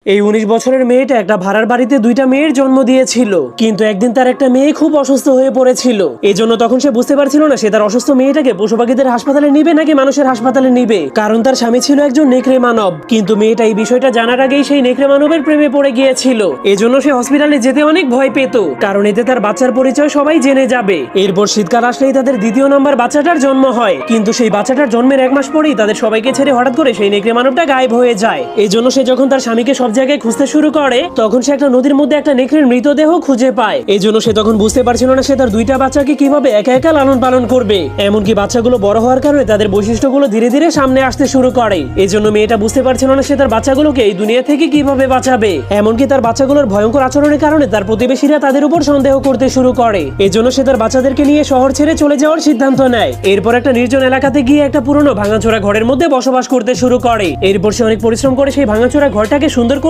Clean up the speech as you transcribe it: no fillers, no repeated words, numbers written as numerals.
এই ১৯ বছরের মেয়েটা একটা ভাড়ার বাড়িতে দুইটা মেয়ের জন্ম দিয়েছিল, কিন্তু একদিন তার একটা মেয়ে খুব অসুস্থ হয়ে পড়েছিল। এই জন্য তখন সে বুঝতে পারছিল না সে তার অসুস্থ মেয়েটাকে পশু পাখিদের হাসপাতালে নিবে নাকি মানুষের হাসপাতালে নিবে, কারণ তার স্বামী ছিল একজন নেকড়ে মানব। কিন্তু মেয়েটা এই বিষয়টা জানার আগেই সেই নেকড়ে মানবের প্রেমে পড়ে গিয়েছিল। এজন্য সে হসপিটালে যেতে অনেক ভয় পেত, কারণ এতে তার বাচ্চার পরিচয় সবাই জেনে যাবে। এরপর শীতকাল আসলেই তাদের দ্বিতীয় নাম্বার বাচ্চাটার জন্ম হয়, কিন্তু সেই বাচ্চাটার জন্মের ১ মাস পরেই তাদের সবাইকে ছেড়ে হঠাৎ করে সেই নেকড়ে মানবটা গায়েব হয়ে যায়। এই জন্য সে যখন তার স্বামীকে সব জায়গায় খুঁজতে শুরু করে, তখন সে একটা নদীর মধ্যে একটা নেকড়ের মৃতদেহ খুঁজে পায়। এই জন্য সে তখন বুঝতে পারছিল না সে তার দুইটা বাচ্চাকে কিভাবে একা একা লালন পালন করবে। এমনকি বাচ্চাগুলো বড় হওয়ার কারণে তাদের বৈশিষ্ট্যগুলো ধীরে ধীরে সামনে আসতে শুরু করে। এই জন্য মেয়েটা বুঝতে পারছিল না সে তার বাচ্চাগুলোকে এই দুনিয়া থেকে কিভাবে বাঁচাবে। এমনকি তার বাচ্চাগুলোর ভয়ঙ্কর আচরণের কারণে তার প্রতিবেশীরা তাদের উপর সন্দেহ করতে শুরু করে। এই জন্য সে তার বাচ্চাদেরকে নিয়ে শহর ছেড়ে চলে যাওয়ার সিদ্ধান্ত নেয়। এরপর একটা নির্জন এলাকাতে গিয়ে একটা পুরনো ভাঙাচোরা ঘরের মধ্যে বসবাস করতে শুরু করে। এরপর সে অনেক পরিশ্রম করে সেই ভাঙাচোরা ঘরটাকে সুন্দর